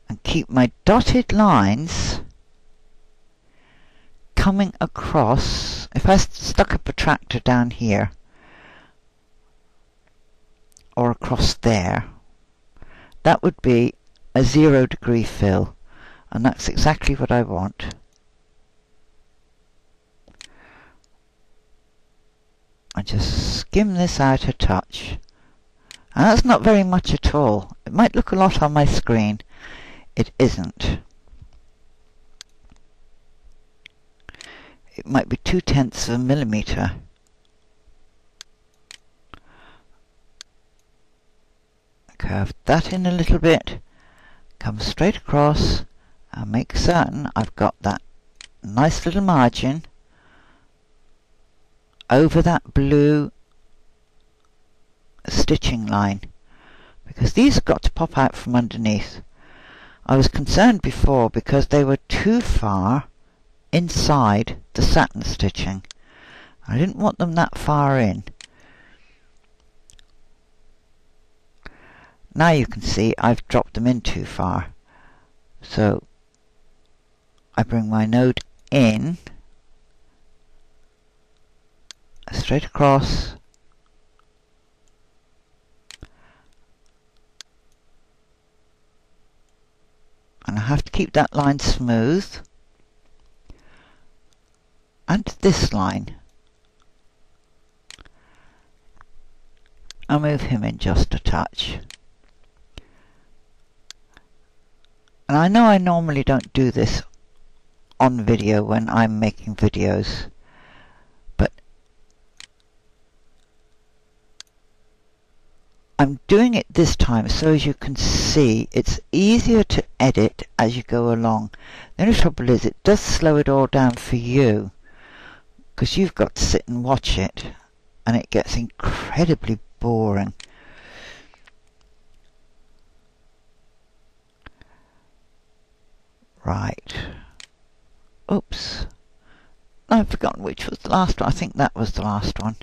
and keep my dotted lines coming across. If I stuck a protractor down here or across there, that would be a 0 degree fill, and that's exactly what I want. I just skim this out a touch, and that's not very much at all. It might look a lot on my screen. It isn't. It might be 0.2 of a millimeter. Curve that in a little bit, come straight across, and make certain I've got that nice little margin over that blue stitching line, because these have got to pop out from underneath. I was concerned before because they were too far inside the satin stitching. I didn't want them that far in. Now you can see I've dropped them in too far. So I bring my node in, straight across, and I have to keep that line smooth, and this line. I'll move him in just a touch. And I know I normally don't do this on video when I'm making videos, but I'm doing it this time so as you can see it's easier to edit as you go along. The only trouble is it does slow it all down for you, because you've got to sit and watch it, and it gets incredibly boring. Right. Oops. I've forgotten which was the last one. I think that was the last one.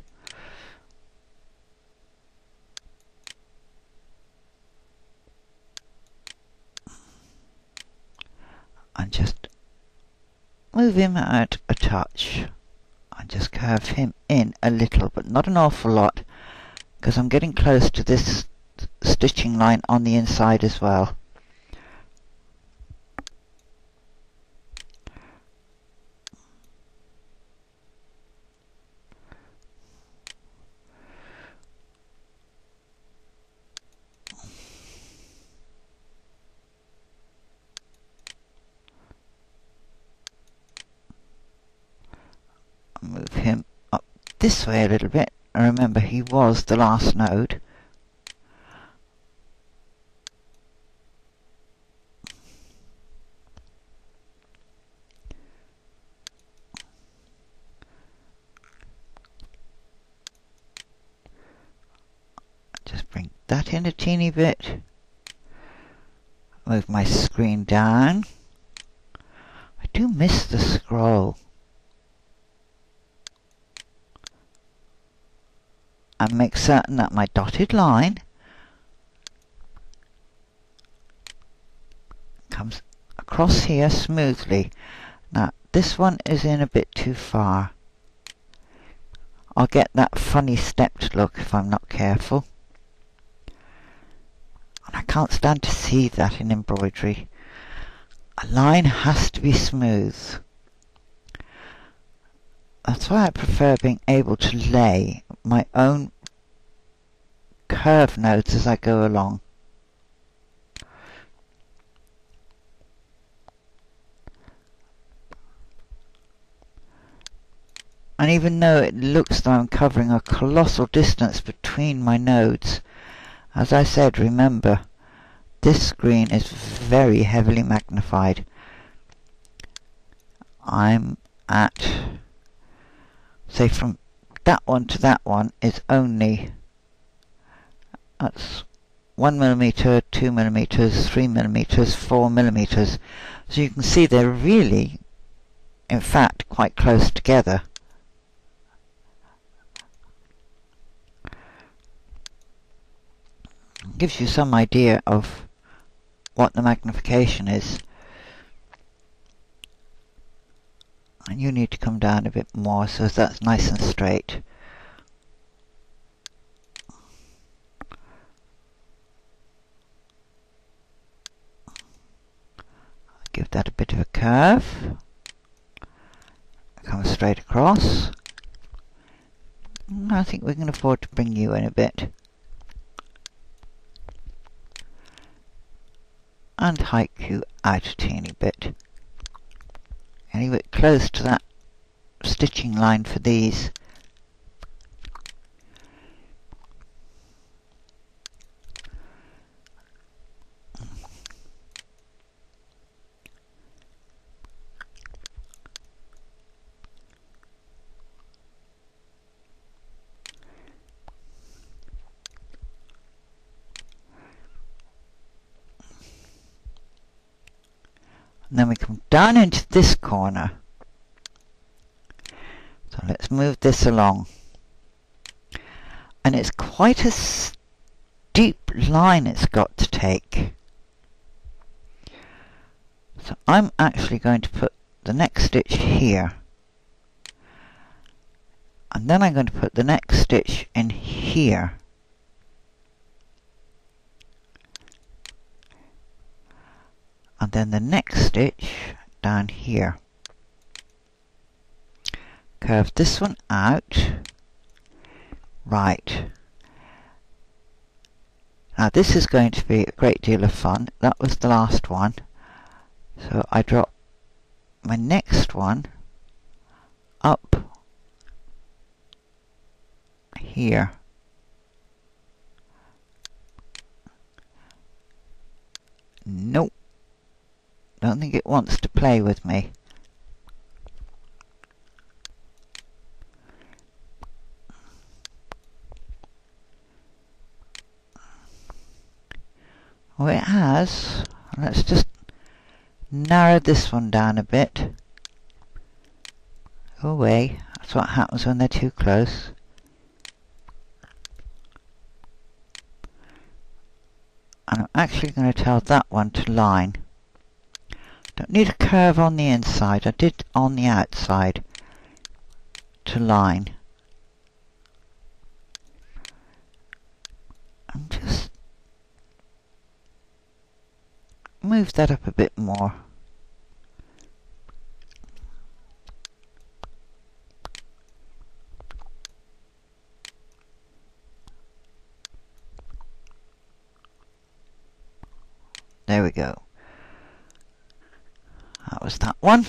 And just move him out a touch. And just curve him in a little, but not an awful lot, because I'm getting close to this stitching line on the inside as well. Move him up this way a little bit. And remember, he was the last node. Just bring that in a teeny bit. Move my screen down. I do miss the scroll. And make certain that my dotted line comes across here smoothly. Now this one is in a bit too far. I'll get that funny stepped look if I'm not careful. And I can't stand to see that in embroidery. A line has to be smooth. That's why I prefer being able to lay my own curve nodes as I go along. And even though it looks though I'm covering a colossal distance between my nodes, as I said, remember, this screen is very heavily magnified. I'm at, say, from that one to that one is only, that's 1 millimeter, 2 millimeters, 3 millimeters, 4 millimeters. So you can see they're really, in fact, quite close together. Gives you some idea of what the magnification is. And you need to come down a bit more so that's nice and straight. Give that a bit of a curve. Come straight across. I think we can afford to bring you in a bit. And hike you out a teeny bit. And leave it close to that stitching line for these. And then we come down into this corner. So let's move this along. And it's quite a steep line it's got to take. So I'm actually going to put the next stitch here. And then I'm going to put the next stitch in here. And then the next stitch down here. Curve this one out. Right. Now this is going to be a great deal of fun. That was the last one. So I drop my next one up here. Nope. Don't think it wants to play with me. Oh, it has. Let's just narrow this one down a bit. Go away. That's what happens when they're too close. And I'm actually going to tell that one to line. Don't need a curve on the inside. I did on the outside to line. And just move that up a bit more. There we go. That was that one.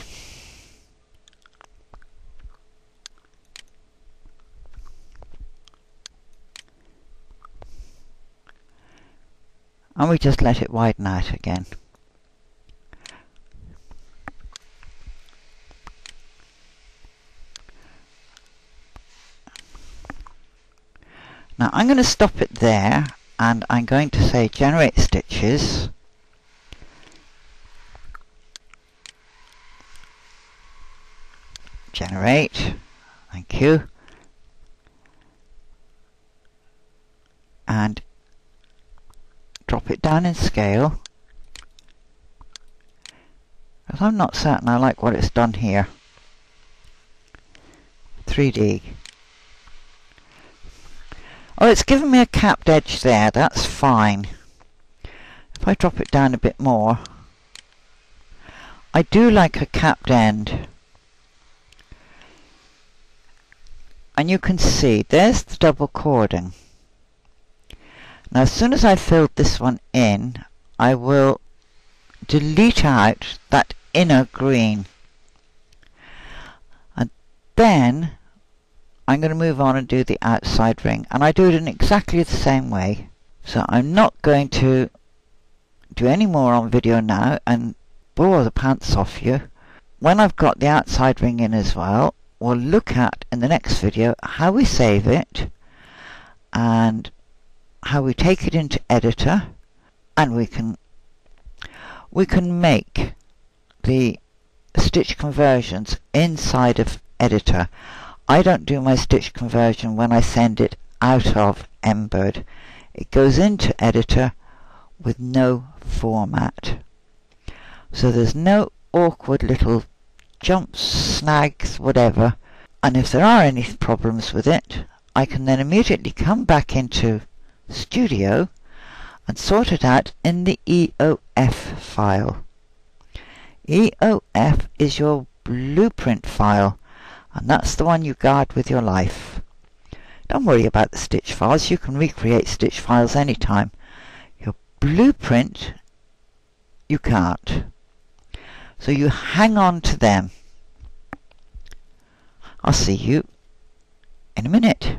And we just let it widen out again. Now I'm going to stop it there and I'm going to say generate stitches. Generate, thank you, and drop it down in scale, because I'm not certain I like what it's done here. 3D. Oh, it's given me a capped edge there, that's fine. If I drop it down a bit more, I do like a capped end. And you can see, there's the double cording. Now as soon as I filled this one in, I will delete out that inner green. And then I'm going to move on and do the outside ring. And I do it in exactly the same way. So I'm not going to do any more on video now and bore the pants off you. When I've got the outside ring in as well, we'll look at in the next video how we save it and how we take it into editor, and we can make the stitch conversions inside of editor. I don't do my stitch conversion when I send it out of embird. It goes into editor with no format. So there's no awkward little jumps, snags, whatever. And if there are any problems with it, I can then immediately come back into Studio and sort it out in the EOF file. EOF is your blueprint file, and that's the one you guard with your life. Don't worry about the stitch files, you can recreate stitch files anytime. Your blueprint, you can't. So you hang on to them. I'll see you in a minute.